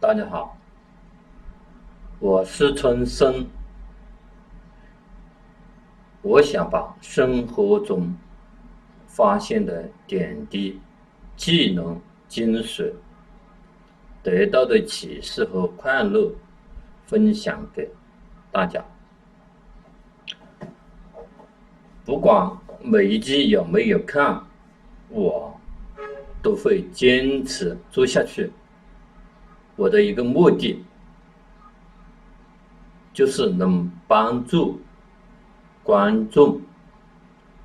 大家好，我是春生。我想把生活中发现的点滴、技能、精髓得到的启示和快乐分享给大家。不管每一集有没有看，我都会坚持做下去。我的一个目的就是能帮助观众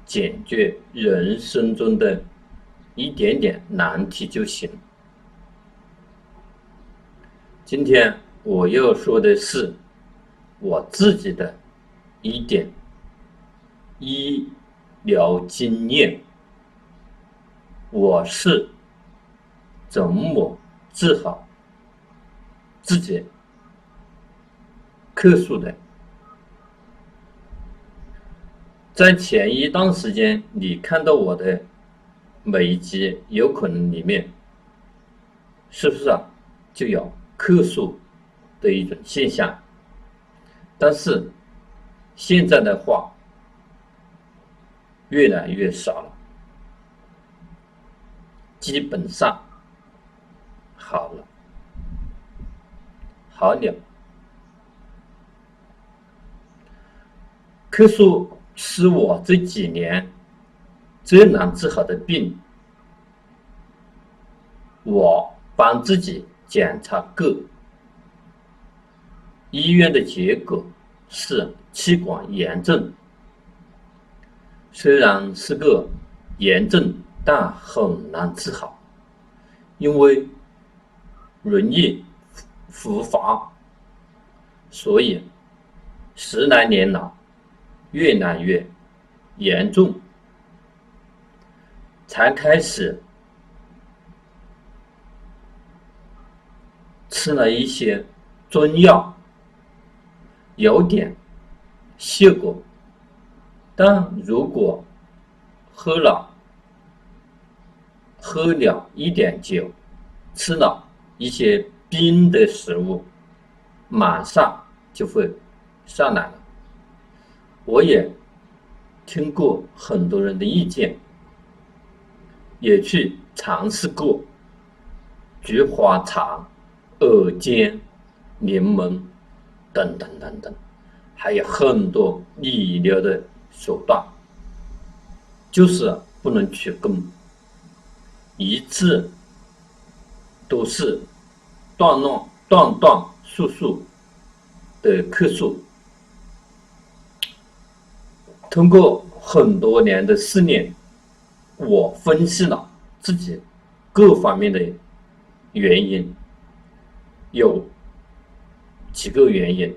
解决人生中的一点点难题就行。今天我要说的是我自己的一点医疗经验，我是怎么治好自己客诉的。在前一段时间你看到我的每一集有可能里面是不是就有客诉的一种现象，但是现在的话越来越少了，基本上好了。客诉是我这几年最难治好的病。我帮自己检查过，医院的结果是气管炎症。虽然是个炎症，但很难治好，因为容易复发，所以10来年了，越来越严重，才开始吃了一些中药，有点效果，但如果喝了一点酒，吃了一些冰的食物，马上就会上来了。我也听过很多人的意见，也去尝试过菊花茶、耳尖、柠檬等等等等，还有很多理疗的手段，就是不能取根，一次都是断续的客诉。通过很多年的试炼，我分析了自己各方面的原因，有几个原因。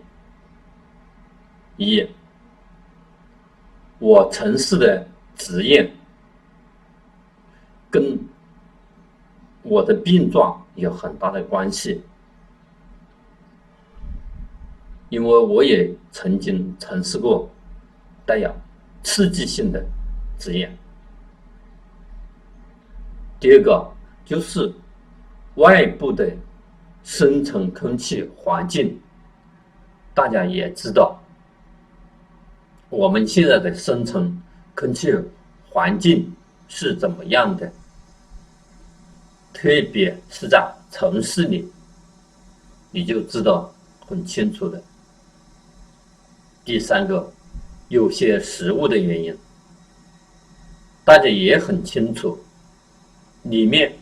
一，我从事的职业跟我的病状有很大的关系，因为我也曾经从事过带有刺激性的职业。第二个就是外部的深层空气环境，大家也知道，我们现在的深层空气环境是怎么样的，特别是在城市里，你就知道很清楚的。第三个，有些食物的原因，大家也很清楚，里面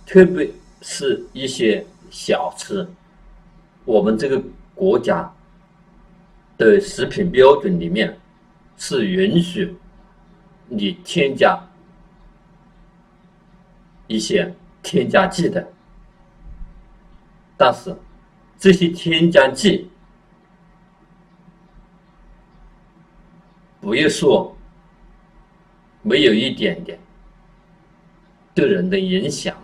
特别是一些小吃，我们这个国家的食品标准里面是允许你添加一些添加剂的，但是这些添加剂不要说没有一点点对人的影响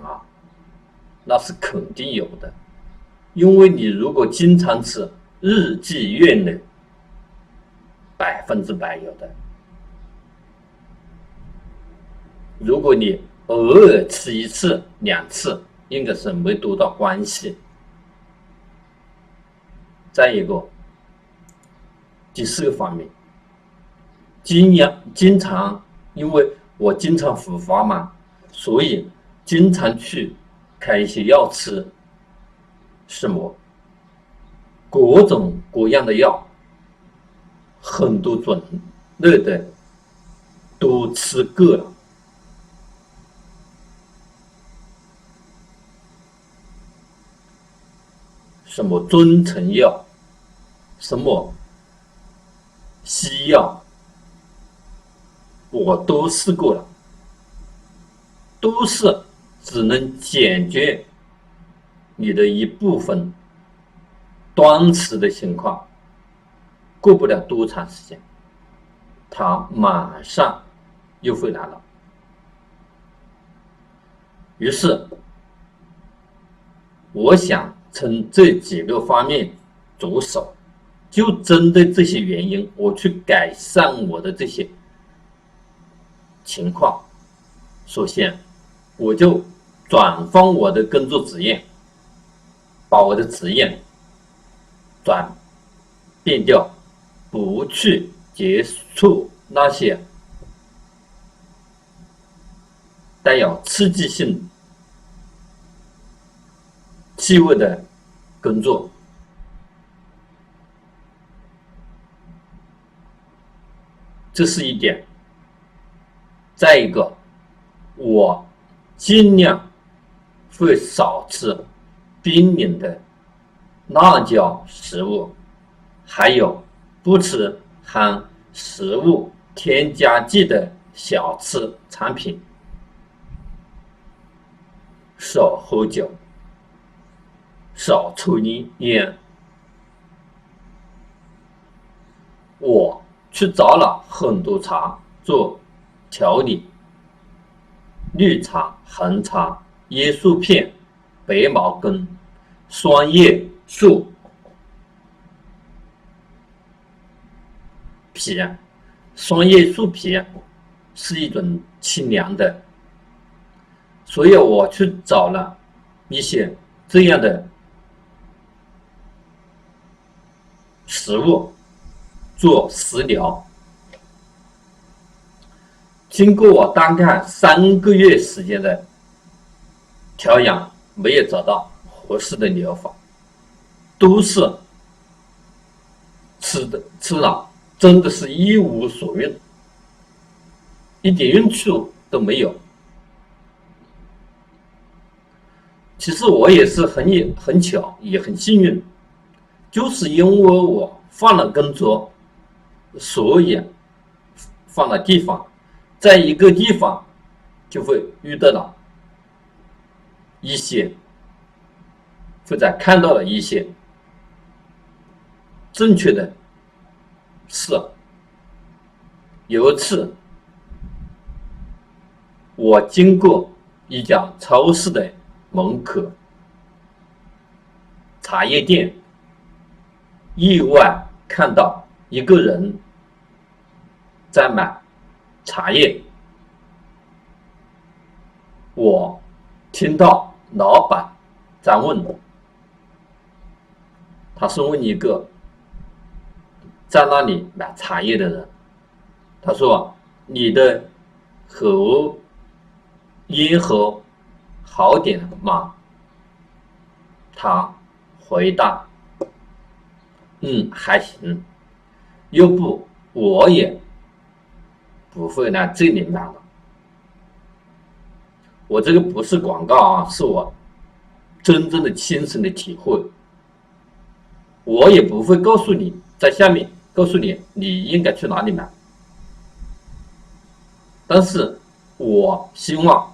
那是肯定有的。因为你如果经常吃，日积月累，100%有的。如果你偶尔吃1次2次，应该是没多大关系。再一个，第四个方面，经常因为我经常复发嘛，所以经常去开一些药吃，什么各种各样的药，很多种类的都吃够了。什么中成药，什么西药，我都试过了，都是只能解决你的一部分短时的情况，过不了多长时间，它马上又会来了。于是，我想从这几个方面着手，就针对这些原因，我去改善我的这些情况。首先，我就转换我的工作职业，把我的职业转变掉，不去接触那些带有刺激性气味的工作。这是一点。再一个，我尽量会少吃冰冷的辣椒食物，还有不吃含食物添加剂的小吃产品，少喝酒，少抽烟。我去找了很多茶做调理，绿茶、红茶、椰树片、白茅根、双叶树皮。双叶树皮是一种清凉的，所以我去找了一些这样的食物做食疗。经过我大概3个月时间的调养，没有找到合适的疗法，都是吃了真的是一无所用，一点用处都没有。其实我也是很巧，也很幸运，就是因为我换了工作，所以换了地方，在一个地方就会遇到了一些，或者看到了一些正确的事。有一次，我经过一家超市的门口茶叶店，意外看到一个人在买茶叶。我听到老板在问，他是问一个在那里买茶叶的人，他说：“你的咽喉好点吗？”他回答：“还行，要不我也不会来这里买了。”我这个不是广告啊，是我真正的亲身的体会。我也不会告诉你，在下面告诉你你应该去哪里买，但是我希望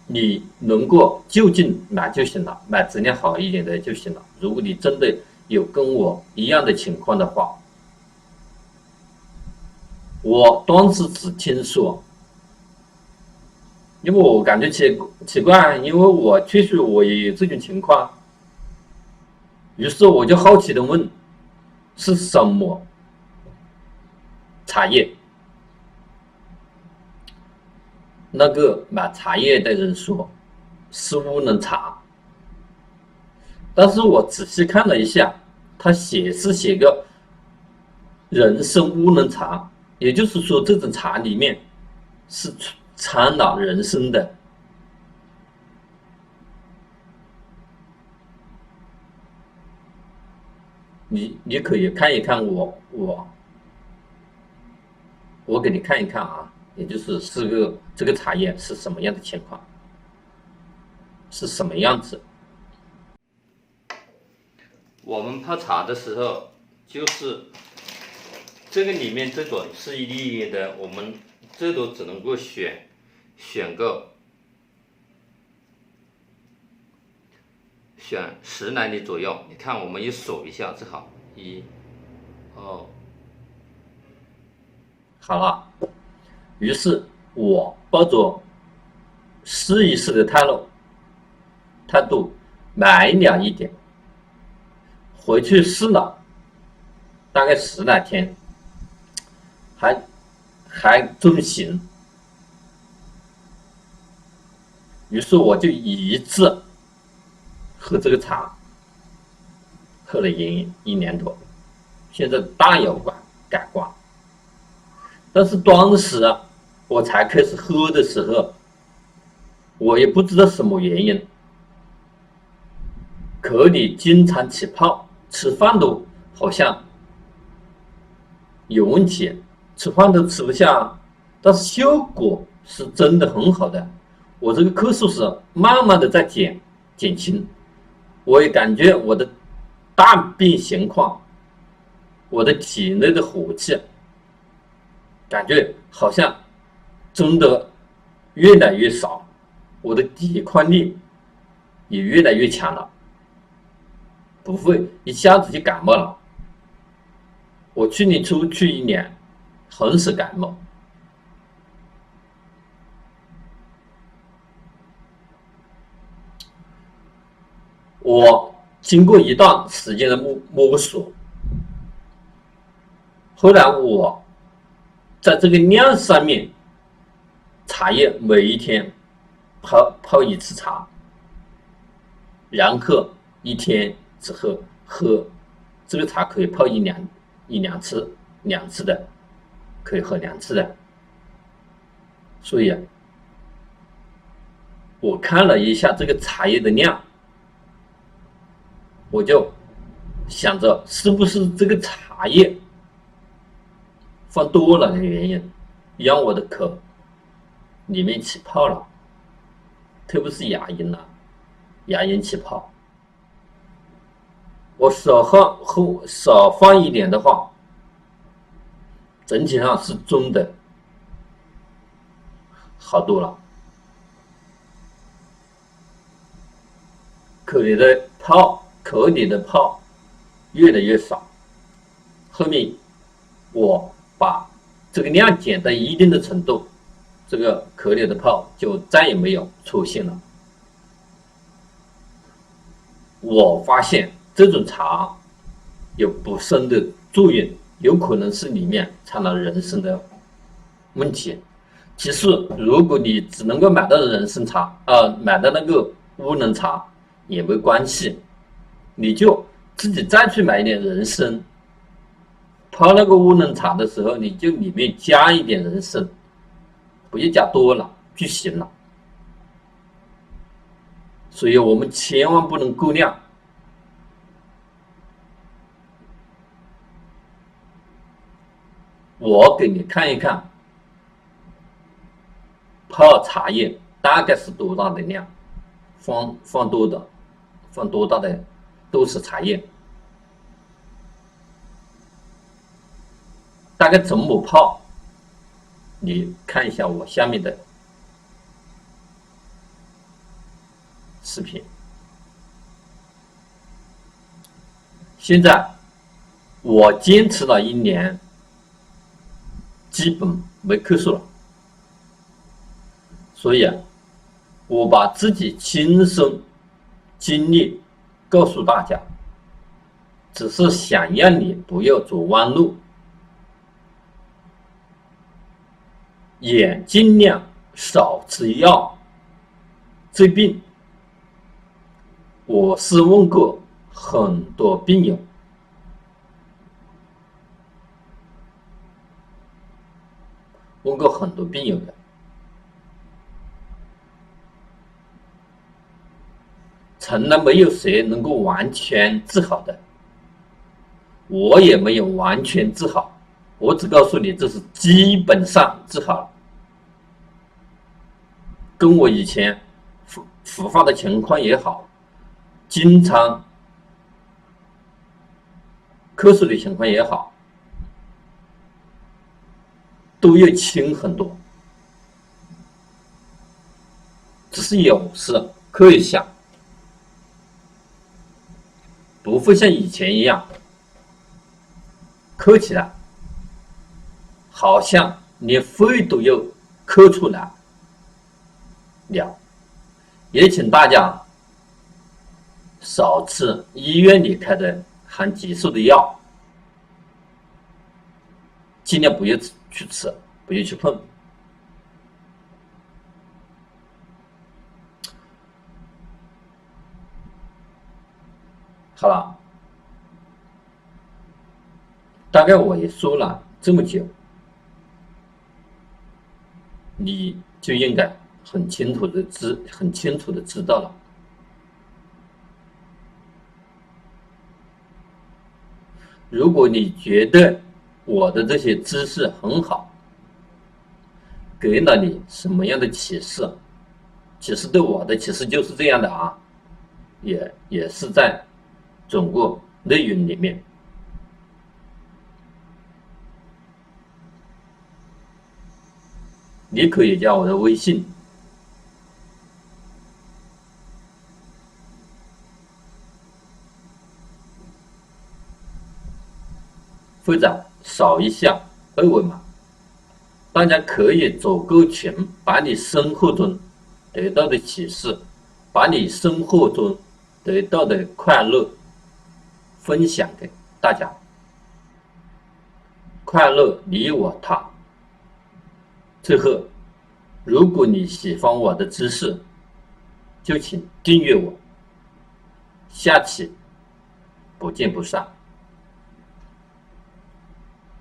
你能够就近买就行了，买质量好一点的就行了。如果你真的有跟我一样的情况的话，我当时只听说，因为我感觉奇怪，因为我确实我也有这种情况，于是我就好奇的问是什么茶叶。那个买茶叶的人说是乌龙茶，但是我仔细看了一下，它写个人参乌龙茶，也就是说这种茶里面是掺了人参的。你可以看一看我给你看一看啊，也就是这个茶叶是什么样的情况，是什么样子。我们泡茶的时候，就是这个里面这种是一粒的，我们最多只能够选10来粒左右。你看，我们一数一下，正好1、2，好了。于是我抱着试一试的态度买了一点，回去试了大概10来天，还中行。于是我就一直喝这个茶，喝了一年多，现在大有改观。但是当时我才开始喝的时候，我也不知道什么原因，口里经常起泡，吃饭都好像有问题，吃饭都吃不下，但是效果是真的很好的。我这个咳嗽是慢慢的在减轻，我也感觉我的大便情况，我的体内的火气，感觉好像真的越来越少，我的抵抗力也越来越强了，不会一下子就感冒了。我去年出去1年，很少感冒。我经过一段时间的摸索，后来我在这个量上面，茶叶每一天泡一次茶，然后一天只喝这个茶可以泡一两次的，可以喝2次的。所以我看了一下这个茶叶的量，我就想着是不是这个茶叶放多了的原因，让我的口里面起泡了，特别是牙龈起泡。我少放一点的话，整体上是真的好多了，口里的泡越来越少。后面我把这个量减到一定的程度，这个口里的泡就再也没有出现了。我发现这种茶有补肾的作用，有可能是里面掺了人参的问题。其实如果你只能够买到人参茶，买到那个乌龙茶也没关系，你就自己再去买一点人参，泡那个乌龙茶的时候，你就里面加一点人参，不要加多了就行了。所以我们千万不能过量。我给你看一看泡茶叶大概是多大的量，放多大的都是茶叶，大概怎么泡，你看一下我下面的视频。现在我坚持了1年，基本没咳嗽了。所以我把自己亲身经历告诉大家，只是想让你不要走弯路，也尽量少吃药，这病我是问过很多病友，的，从来没有谁能够完全治好的，我也没有完全治好，我只告诉你这是基本上治好了，跟我以前复发的情况也好，经常咳嗽的情况也好，都要轻很多，只是有时咳一下，不会像以前一样咳起来，好像连肺都要咳出来了。也请大家少吃医院里开的含激素的药，尽量不要去吃，不要去碰。好了，大概我也说了这么久，你就应该很清楚的知道了。如果你觉得我的这些知识很好，给了你什么样的启示，其实对我的启示就是这样的啊，也是在整个内容里面。你可以加我的微信，或者扫一下二维码，大家可以组个群，把你生活中得到的启示，把你生活中得到的快乐分享给大家。快乐你我他。最后，如果你喜欢我的知识，就请订阅我，下期不见不散。